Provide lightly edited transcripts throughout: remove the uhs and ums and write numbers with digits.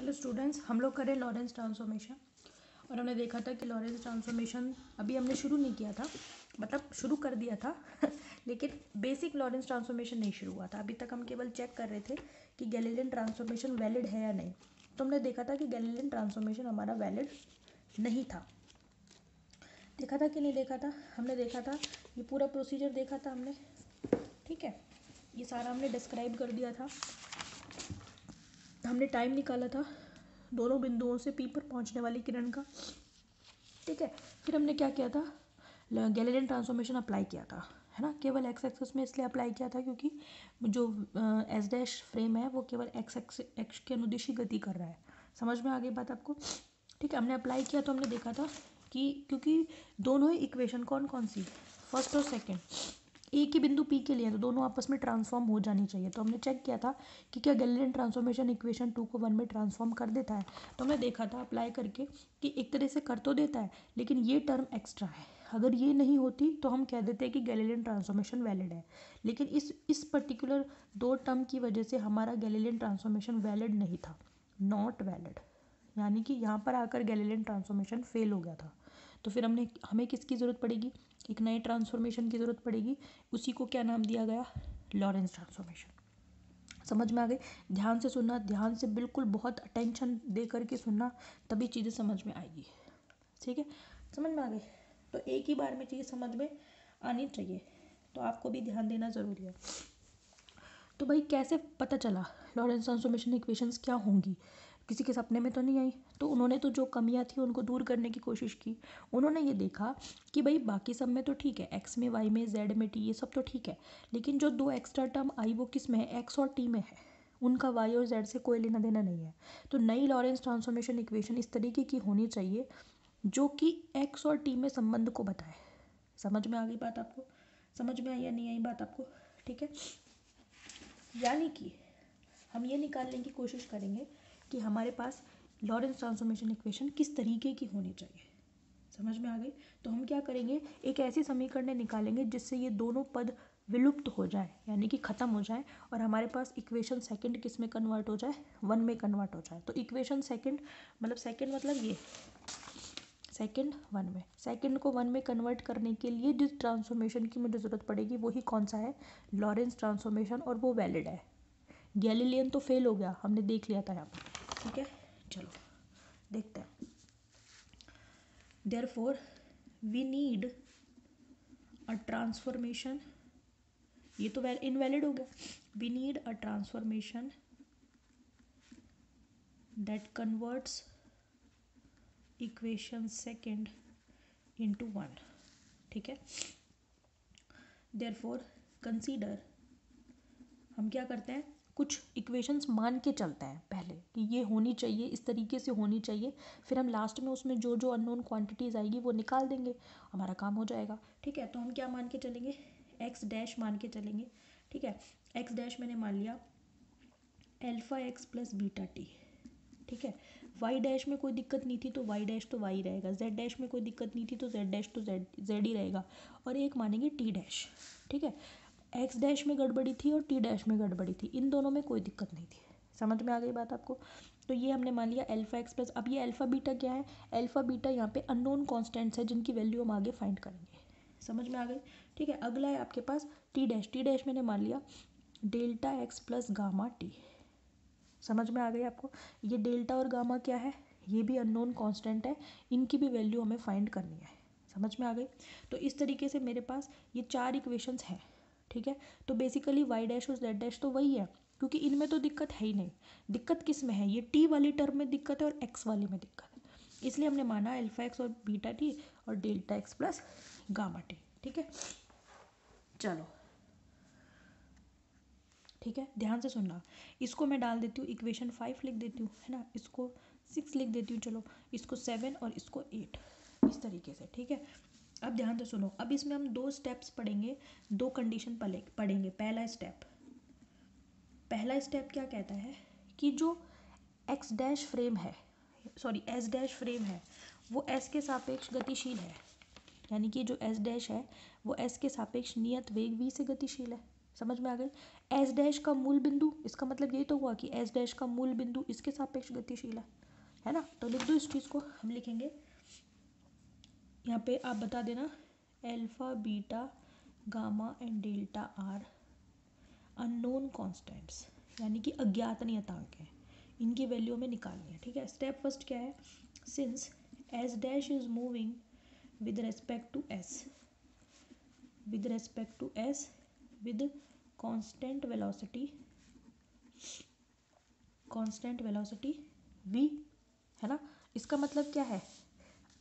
Hello students, हम लोग करें लॉरेंस ट्रांसफॉर्मेशन। और हमने देखा था कि लॉरेंस ट्रांसफॉर्मेशन अभी हमने शुरू नहीं किया था, मतलब शुरू कर दिया था लेकिन बेसिक लॉरेंस ट्रांसफॉर्मेशन नहीं शुरू हुआ था। अभी तक हम केवल चेक कर रहे थे कि गैलीलियन ट्रांसफॉर्मेशन वैलिड है या नहीं। तो हमने देखा था कि गैलीलियन ट्रांसफॉर्मेशन हमारा वैलिड नहीं था। देखा था कि नहीं देखा था? हमने देखा था, ये पूरा प्रोसीजर देखा था हमने, ठीक है। ये सारा हमने डिस्क्राइब कर दिया था। हमने टाइम निकाला था दोनों बिंदुओं से पी पर पहुंचने वाली किरण का, ठीक है। फिर हमने क्या किया था, गैलीलियन ट्रांसफॉर्मेशन अप्लाई किया था, है ना। केवल एक्स एक्सिस में इसलिए अप्लाई किया था क्योंकि जो एस डैश फ्रेम है वो केवल एक्स के अनुदिशी गति कर रहा है। समझ में आ गई बात आपको? ठीक है, हमने अप्लाई किया तो हमने देखा था कि क्योंकि दोनों ही इक्वेशन कौन कौन सी, फर्स्ट और सेकेंड, एक ही बिंदु पी के लिए तो दोनों आपस में ट्रांसफॉर्म हो जानी चाहिए। तो हमने चेक किया था कि क्या गैलीलियन ट्रांसफॉर्मेशन इक्वेशन 2 को 1 में ट्रांसफॉर्म कर देता है। तो हमने देखा था अप्लाई करके कि एक तरह से कर तो देता है, लेकिन ये टर्म एक्स्ट्रा है। अगर ये नहीं होती तो हम कह देते हैं कि गैलीलियन ट्रांसफॉर्मेशन वैलिड है, लेकिन इस पर्टिकुलर दो टर्म की वजह से हमारा गैलीलियन ट्रांसफॉर्मेशन वैलिड नहीं था, नॉट वैलिड। यानी कि यहाँ पर आकर गैलीलियन ट्रांसफॉर्मेशन फेल हो गया था। तो फिर हमें किसकी ज़रूरत पड़ेगी, एक नए ट्रांसफॉर्मेशन की ज़रूरत पड़ेगी। उसी को क्या नाम दिया गया, लॉरेंस ट्रांसफॉर्मेशन। समझ में आ गई? ध्यान से सुनना, ध्यान से बिल्कुल बहुत अटेंशन दे करके सुनना, तभी चीज़ें समझ में आएगी, ठीक है। समझ में आ गई? तो एक ही बार में चीज़ समझ में आनी चाहिए, तो आपको भी ध्यान देना ज़रूरी है। तो भाई कैसे पता चला लॉरेंस ट्रांसफॉर्मेशन इक्वेशंस क्या होंगी? किसी के सपने में तो नहीं आई। तो उन्होंने तो जो कमियां थी उनको दूर करने की कोशिश की। उन्होंने ये देखा कि भाई बाकी सब में तो ठीक है, एक्स में, वाई में, जेड में, टी, ये सब तो ठीक है, लेकिन जो दो एक्स्ट्रा टर्म आई वो किस में है, एक्स और टी में है। उनका वाई और जेड से कोई लेना देना नहीं है। तो नई लॉरेंस ट्रांसफॉर्मेशन इक्वेशन इस तरीके की होनी चाहिए जो कि एक्स और टी में संबंध को बताए। समझ में आ गई बात आपको? समझ में आई या नहीं आई बात आपको? ठीक है, यानी कि हम ये निकालने की कोशिश करेंगे कि हमारे पास लॉरेंस ट्रांसफॉर्मेशन इक्वेशन किस तरीके की होनी चाहिए। समझ में आ गई? तो हम क्या करेंगे, एक ऐसी समीकरण निकालेंगे जिससे ये दोनों पद विलुप्त हो जाए, यानी कि ख़त्म हो जाए, और हमारे पास इक्वेशन सेकंड किस में कन्वर्ट हो जाए, 1 में कन्वर्ट हो जाए। तो इक्वेशन सेकंड मतलब ये सेकंड 1 में, सेकंड को 1 में कन्वर्ट करने के लिए जिस ट्रांसफॉर्मेशन की मुझे ज़रूरत पड़ेगी वही कौन सा है, लॉरेंस ट्रांसफॉर्मेशन, और वो वैलिड है। गैलीलियन तो फेल हो गया, हमने देख लिया था यहाँ पर, ठीक है। चलो देखते हैं। Therefore we need a transformation, ये तो इनवैलिड हो गया। We need a transformation that converts equation second into 1, ठीक है। देयरफॉर कंसीडर, हम क्या करते हैं, कुछ इक्वेशंस मान के चलते हैं पहले कि ये होनी चाहिए, इस तरीके से होनी चाहिए। फिर हम लास्ट में उसमें जो जो अननोन क्वांटिटीज़ आएगी वो निकाल देंगे, हमारा काम हो जाएगा, ठीक है। तो हम क्या मान के चलेंगे, एक्स डैश मान के चलेंगे, ठीक है। एक्स डैश मैंने मान लिया alpha x plus beta T, ठीक है। वाई डैश में कोई दिक्कत नहीं थी तो वाई डैश तो वाई रहेगा, जेड डैश में कोई दिक्कत नहीं थी तो जेड डैश तो जेड ही रहेगा, और एक मानेंगे टी डैश, ठीक है। एक्स डैश में गड़बड़ी थी और टी डैश में गड़बड़ी थी, इन दोनों में कोई दिक्कत नहीं थी। समझ में आ गई बात आपको? तो ये हमने मान लिया अल्फा एक्स प्लस, अब ये अल्फा बीटा क्या है, अल्फा बीटा यहाँ पे अननोन कॉन्स्टेंट्स है जिनकी वैल्यू हम आगे फाइंड करेंगे। समझ में आ गई? ठीक है। अगला है आपके पास टी डैश, टी डैश मैंने मान लिया delta x plus gamma T. समझ में आ गई आपको? ये डेल्टा और गामा क्या है, ये भी अननोन कांस्टेंट है, इनकी भी वैल्यू हमें फाइंड करनी है। समझ में आ गई? तो इस तरीके से मेरे पास ये 4 इक्वेशंस हैं, ठीक है। तो बेसिकली वाई डैश और जेड डैश तो वही है, क्योंकि इनमें तो दिक्कत है ही नहीं। दिक्कत किस में है, ये टी वाली टर्म में दिक्कत है और एक्स वाली में दिक्कत है। इसलिए हमने माना अल्फा एक्स और बीटा टी और delta x plus gamma T, ठीक है। चलो ठीक है, ध्यान से सुनना। इसको मैं डाल देती हूँ इक्वेशन 5 लिख देती हूँ, है ना। इसको 6 लिख देती हूँ, चलो इसको 7 और इसको 8, इस तरीके से, ठीक है। अब ध्यान से सुनो, अब इसमें हम 2 स्टेप्स पढ़ेंगे, 2 कंडीशन पढ़ेंगे। पहला स्टेप क्या कहता है कि जो एक्स डैश फ्रेम है, सॉरी एस डैश फ्रेम है, वो एस के सापेक्ष गतिशील है। यानी कि जो एस डैश है वो एस के सापेक्ष नियत वेग वी से गतिशील है। समझ में आ गई। एस डैश का मूल बिंदु, इसका मतलब यही तो हुआ कि एस डैश का मूल बिंदु इसके सापेक्ष गतिशील है ना। तो लिख दो इस चीज़ को, हम लिखेंगे यहाँ पे, आप बता देना alpha beta gamma and delta R unknown constants, यानी कि अज्ञात नियतांक हैं, इनकी वैल्यू हमें निकालनी है। ठीक है, स्टेप फर्स्ट क्या है, since S dash is moving with respect to S, with respect to S with constant velocity v, है ना। इसका मतलब क्या है,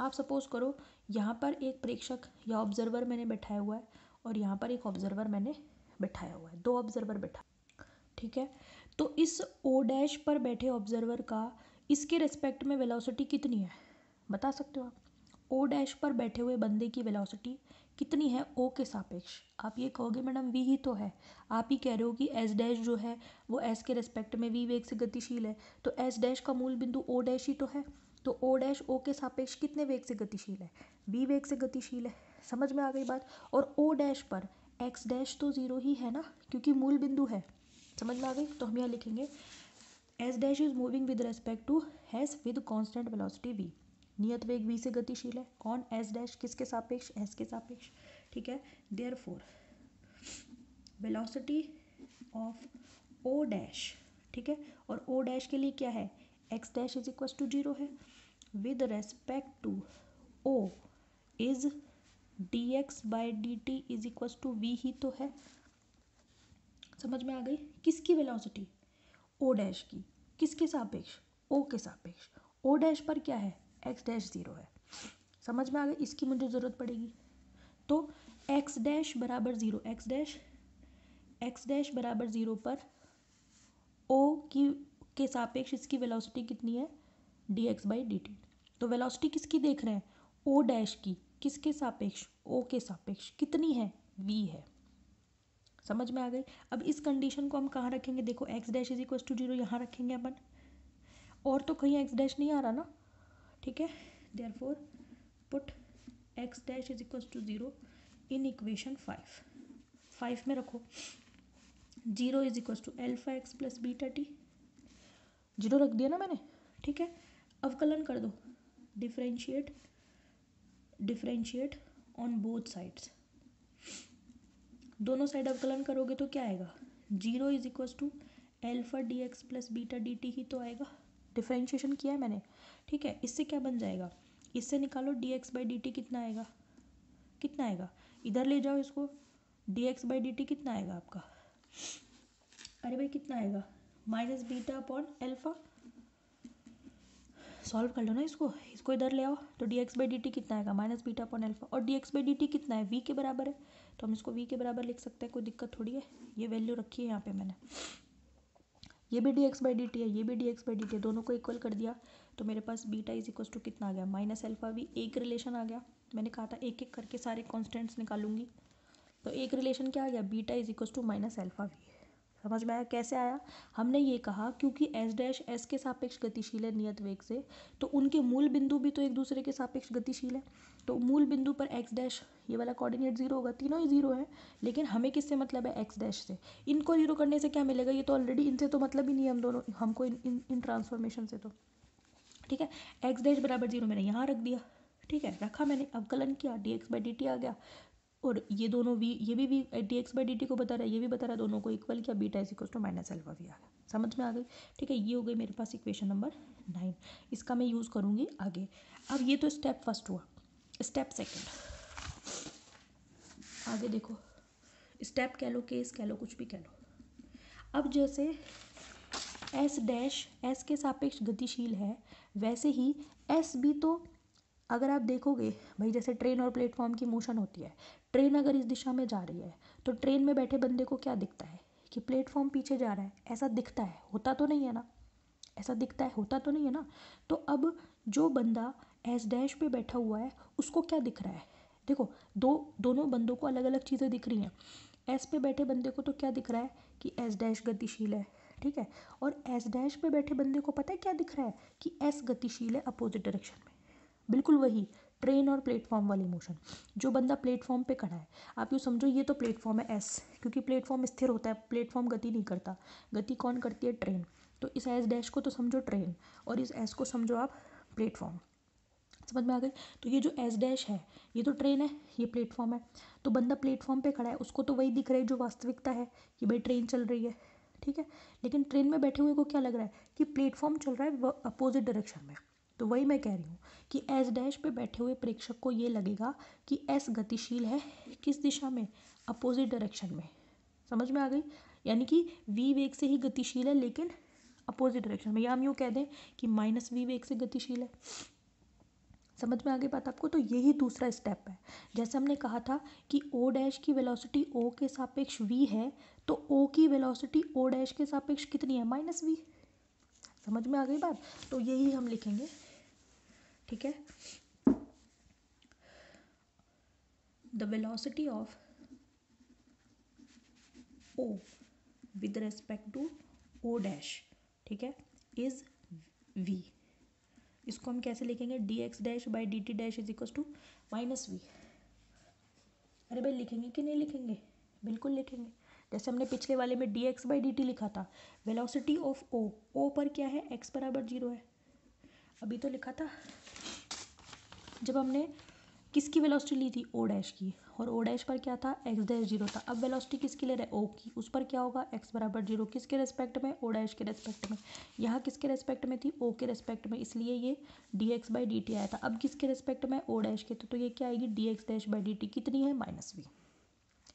आप सपोज करो यहाँ पर एक प्रेक्षक या ऑब्जर्वर मैंने बैठाया हुआ है और यहाँ पर एक ऑब्जर्वर मैंने बैठाया हुआ है, दो ऑब्जर्वर बैठा, ठीक है। तो इस ओ डैश पर बैठे ऑब्जर्वर का इसके रिस्पेक्ट में वेलोसिटी कितनी है, बता सकते हो आप। ओ डैश पर बैठे हुए बंदे की वेलोसिटी कितनी है ओ के सापेक्ष। आप ये कहोगे मैडम वी ही तो है, आप ही कह रहे हो कि एस डैश जो है वो एस के रिस्पेक्ट में वी वेग से गतिशील है, तो एस डैश का मूल बिंदु ओ डैश ही तो है, तो ओ डैश ओ के सापेक्ष कितने वेग से गतिशील है, वी वेग से गतिशील है। समझ में आ गई बात। और ओ डैश पर एक्स डैश तो ज़ीरो ही है ना, क्योंकि मूल बिंदु है। समझ में आ गई। तो हम यहाँ लिखेंगे S dash is moving with respect to S with constant velocity V, नियत वेग v से गतिशील है। कौन, एस डैश, किसके सापेक्ष, एस के सापेक्ष। ठीक है, therefore velocity of O dash, ठीक है, और ओ डैश के लिए क्या है, X dash is equal to 0 है, with respect to O is D X by D T is equal to V ही तो है। समझ में आ गई। किसकी वेलोसिटी, ओ डैश की, किसके सापेक्ष, ओ के सापेक्ष। ओ डैश पर क्या है, एक्स डैश 0 है। समझ में आ गई। इसकी मुझे ज़रूरत पड़ेगी, तो एक्स डैश बराबर 0, एक्स डैश बराबर 0 पर ओ की के सापेक्ष इसकी वेलोसिटी कितनी है, D X by D T. तो वेलोसिटी किसकी देख रहे हैं, ओ डैश की, किसके सापेक्ष, ओ के सापेक्ष, कितनी है, वी है। समझ में आ गई। अब इस कंडीशन को हम कहाँ रखेंगे, देखो X dash is equal to 0 यहाँ रखेंगे अपन, और तो कहीं एक्स डैश नहीं आ रहा ना। ठीक है, therefore put X dash is equal to 0 in equation 5 में रखो। 0 is equal to alpha X plus beta T, 0 रख दिया ना मैंने। ठीक है, अवकलन कर दो, डिफरेंशिएट ऑन बोथ साइड्स, दोनों साइड अवकलन करोगे तो क्या आएगा, 0 is equal to alpha D X plus beta D T ही तो आएगा। डिफरेंशिएशन किया है मैंने। ठीक है, इससे क्या बन जाएगा, इससे निकालो D X by D T कितना आएगा, कितना आएगा, इधर ले जाओ इसको, D X by D T कितना आएगा आपका, अरे भाई कितना आएगा, minus beta upon alpha. Solve कर लो ना इसको, इसको इधर ले आओ, तो D X by D T कितना आएगा, माइनस बीटा अपॉन एल्फा, और D X by D T कितना है, वी के बराबर है, तो हम इसको वी के बराबर लिख सकते हैं, कोई दिक्कत थोड़ी है। ये वैल्यू रखी है यहाँ पे मैंने, ये भी D X by D T है, ये भी D X by D T है, दोनों को इक्वल कर दिया, तो मेरे पास बीटा इज इक्वल टू कितना आ गया, माइनस एल्फा वी। एक रिलेशन आ गया, मैंने कहा था एक एक करके सारे कॉन्स्टेंट्स निकालूंगी, तो एक रिलेशन क्या आ गया, beta is equal to minus alpha V. समझ में आया कैसे आया, हमने ये कहा क्योंकि एस डैश एस के सापेक्ष गतिशील है नियत वेग से, तो उनके मूल बिंदु भी तो एक दूसरे के सापेक्ष गतिशील है, तो मूल बिंदु पर एक्स डैश ये वाला कोऑर्डिनेट 0 होगा, तीनों ही 0 है, लेकिन हमें किससे मतलब है, एक्स डैश से। इनको 0 करने से क्या मिलेगा, ये तो ऑलरेडी, इनसे तो मतलब ही नहीं है हम दोनों, हमको इन ट्रांसफॉर्मेशन से तो। ठीक है, एक्स डैश बराबर 0 मैंने यहाँ रख दिया। ठीक है, रखा मैंने, अवकलन किया, D X by D T आ गया, और ये दोनों वी, ये भी V D X by D T को बता रहा है, ये भी बता रहा है, दोनों को इक्वल किया, beta is equal to minus alpha V आ गया। समझ में आ गई। ठीक है, ये हो गई मेरे पास इक्वेशन नंबर 9, इसका मैं यूज़ करूँगी आगे। अब ये तो स्टेप फर्स्ट हुआ, स्टेप सेकेंड, आगे देखो, स्टेप कह लो, केस कह लो, कुछ भी कह लो। अब जैसे एस डैश एस के सापेक्ष गतिशील है, वैसे ही एस भी तो, अगर आप देखोगे भाई, जैसे ट्रेन और प्लेटफॉर्म की मोशन होती है, ट्रेन अगर इस दिशा में जा रही है तो ट्रेन में बैठे बंदे को क्या दिखता है कि प्लेटफॉर्म पीछे जा रहा है, ऐसा दिखता है, होता तो नहीं है ना, ऐसा दिखता है, होता तो नहीं है ना। तो अब जो बंदा एस डैश पे बैठा हुआ है उसको क्या दिख रहा है, देखो दोनों बंदों को अलग अलग चीज़ें दिख रही हैं। एस पे बैठे बंदे को तो क्या दिख रहा है कि एस डैश गतिशील है, ठीक है, और एस डैश पे बैठे बंदे को पता है क्या दिख रहा है कि एस गतिशील है अपोजिट डायरेक्शन में, बिल्कुल वही ट्रेन और प्लेटफॉर्म वाली मोशन। जो बंदा प्लेटफॉर्म पे खड़ा है, आप यूँ समझो ये तो प्लेटफॉर्म है एस, क्योंकि प्लेटफॉर्म स्थिर होता है, प्लेटफॉर्म गति नहीं करता, गति कौन करती है, ट्रेन। तो इस एस डैश को तो समझो ट्रेन और इस एस को समझो आप प्लेटफॉर्म। समझ में आ गई। तो ये जो एस डैश है ये तो ट्रेन है, ये प्लेटफॉर्म है। तो बंदा प्लेटफॉर्म पे खड़ा है, उसको तो वही दिख रहा है जो वास्तविकता है कि भाई ट्रेन चल रही है, ठीक है। लेकिन ट्रेन में बैठे हुए को क्या लग रहा है कि प्लेटफॉर्म चल रहा है अपोजिट डायरेक्शन में। तो वही मैं कह रही हूँ कि एस डैश पे बैठे हुए प्रेक्षक को ये लगेगा कि एस गतिशील है किस दिशा में, अपोजिट डायरेक्शन में। समझ में आ गई। यानी कि वी वेग से ही गतिशील है लेकिन अपोजिट डायरेक्शन में, या हम यूँ कह दें कि माइनस वी वेग से गतिशील है। समझ में आ गई बात आपको। तो यही दूसरा स्टेप है। जैसे हमने कहा था कि ओ डैश की वेलोसिटी ओ के सापेक्ष वी है, तो ओ की वेलोसिटी ओ डैश के सापेक्ष कितनी है, माइनस वी। समझ में आ गई बात। तो यही हम लिखेंगे, ठीक है। The velocity of O with respect to O dash, ठीक है, इज वी। इसको हम कैसे लिखेंगे, D X dash by D T dash is equal to minus V. अरे भाई लिखेंगे कि नहीं लिखेंगे, बिल्कुल लिखेंगे। जैसे हमने पिछले वाले में D X by D T लिखा था, वेलोसिटी ऑफ ओ, ओ पर क्या है, एक्स बराबर 0 है, अभी तो लिखा था। जब हमने किसकी वेलोसिटी ली थी, ओ डैश की, और ओ डैश पर क्या था, एक्स डैश 0 था। अब वेलोसिटी किसकी ले रहे हैं, ओ की, उस पर क्या होगा, एक्स बराबर 0, किसके रेस्पेक्ट में, ओ डैश के रेस्पेक्ट में। यहाँ किसके रेस्पेक्ट में थी, ओ के रेस्पेक्ट में, इसलिए ये D X by D T आया था। अब किसके रेस्पेक्ट में, ओ डैश के, तो ये क्या आएगी, D X dash by D T कितनी है, माइनस वी।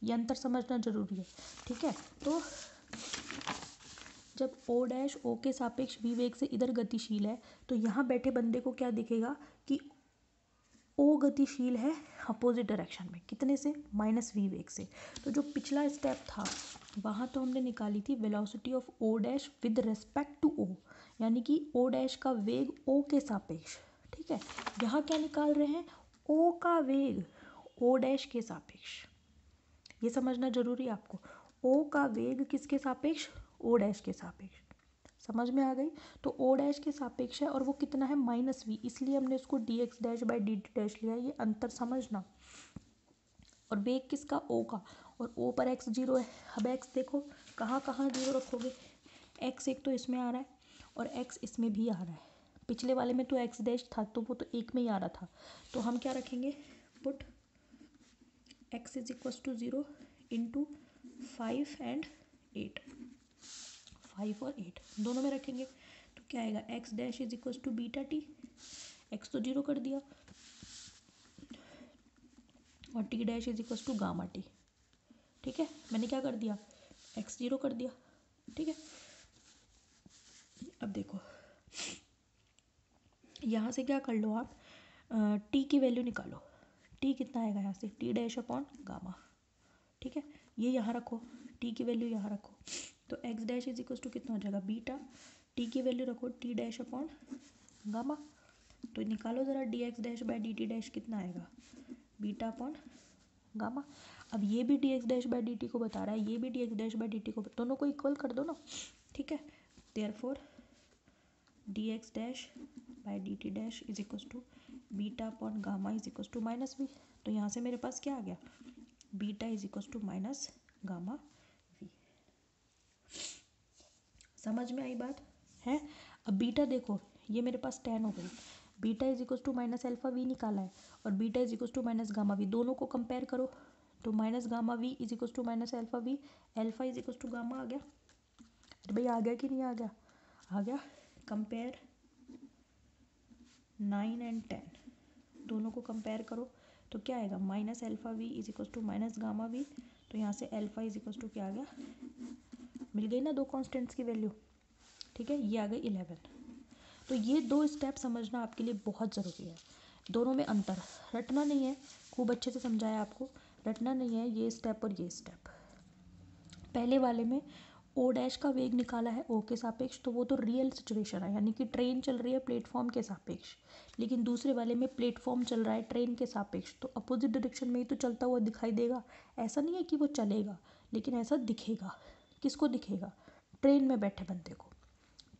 ये अंतर समझना जरूरी है, ठीक है। तो जब ओ डैश ओ के सापेक्ष वी वेग से इधर गतिशील है, तो यहाँ बैठे बंदे को क्या दिखेगा कि ओ गतिशील है अपोजिट डायरेक्शन में, कितने से, माइनस वी वेग से। तो जो पिछला स्टेप था वहाँ तो हमने निकाली थी velocity of O dash with respect to O, यानी कि ओ डैश का वेग ओ के सापेक्ष, ठीक है। यहाँ क्या निकाल रहे हैं, ओ का वेग ओ डैश के सापेक्ष। ये समझना जरूरी है आपको, ओ का वेग किसके सापेक्ष, ओ डैश के सापेक्ष। समझ में आ गई। तो ओ डैश के सापेक्ष है और वो कितना है, माइनस वी, इसलिए हमने उसको D X dash by D T dash लिया। ये अंतर समझना। और वेग किसका, ओ का, और ओ पर एक्स 0 है। अब एक्स देखो कहाँ कहाँ 0 रखोगे, एक्स एक तो इसमें आ रहा है और एक्स इसमें भी आ रहा है। पिछले वाले में तो एक्स डैश था तो वो तो एक में ही आ रहा था। तो हम क्या रखेंगे, put X is equal to 0 into 5 and 8, 5 और 8 दोनों में रखेंगे। तो क्या आएगा, X dash is equal to beta T, X तो 0 कर दिया, और T dash is equal to gamma T, ठीक है। मैंने क्या कर दिया, एक्स 0 कर दिया, ठीक है। अब देखो यहाँ से क्या कर लो आप, टी की वैल्यू निकालो, टी कितना आएगा यहाँ से, टी डैश अपॉन गामा, ठीक है। ये यहाँ रखो, टी की वैल्यू यहाँ रखो, तो X dash is equal to कितना हो जाएगा, बीटा, टी की वैल्यू रखो टी डैश अपॉन गामा। तो निकालो ज़रा D X dash by D T dash कितना आएगा, बीटा अपॉन गामा। अब ये भी D X dash by D T को बता रहा है, ये भी D X dash by D T को, दोनों को इक्वल कर दो ना, ठीक है। Therefore D X dash by D T dash is equal to beta upon gamma is equal to minus V. तो यहाँ से मेरे पास क्या आ गया, beta is equal to minus gamma V. समझ में आई बात है। अब बीटा देखो, ये मेरे पास 10 हो गई, beta is equal to minus alpha V निकाला है और beta is equal to minus gamma V, दोनों को कंपेयर करो। तो minus gamma V is equal to minus alpha V, alpha is equal to gamma आ गया। अरे भाई आ गया कि नहीं आ गया, आ गया। कंपेयर 9 एंड 10, दोनों को कंपेयर करो तो क्या आएगा, minus alpha V is equal to minus gamma V. तो यहाँ से अल्फा इज इक्वल टू क्या आ गया, मिल गई ना दो कांस्टेंट्स की वैल्यू, ठीक है। ये आ गई 11। तो ये दो स्टेप समझना आपके लिए बहुत ज़रूरी है। दोनों में अंतर रटना नहीं है, खूब अच्छे से समझाया आपको, रटना नहीं है ये स्टेप और ये स्टेप। पहले वाले में ओ डैश का वेग निकाला है ओ के सापेक्ष, तो वो तो रियल सिचुएशन है, यानी कि ट्रेन चल रही है प्लेटफॉर्म के सापेक्ष। लेकिन दूसरे वाले में प्लेटफॉर्म चल रहा है ट्रेन के सापेक्ष, तो अपोजिट डायरेक्शन में ही तो चलता हुआ दिखाई देगा। ऐसा नहीं है कि वो चलेगा, लेकिन ऐसा दिखेगा। किसको दिखेगा, ट्रेन में बैठे बंदे को,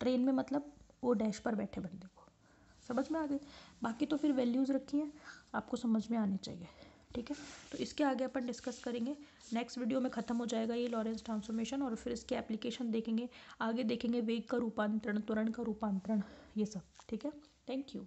ट्रेन में मतलब ओ डैश पर बैठे बंदे को। समझ में आ गई। बाकी तो फिर वैल्यूज़ रखी हैं, आपको समझ में आनी चाहिए, ठीक है। तो इसके आगे अपन डिस्कस करेंगे, नेक्स्ट वीडियो में ख़त्म हो जाएगा ये लॉरेंस ट्रांसफॉर्मेशन, और फिर इसके एप्लीकेशन देखेंगे, आगे देखेंगे वेग का रूपांतरण, त्वरण का रूपांतरण, ये सब, ठीक है। Thank you.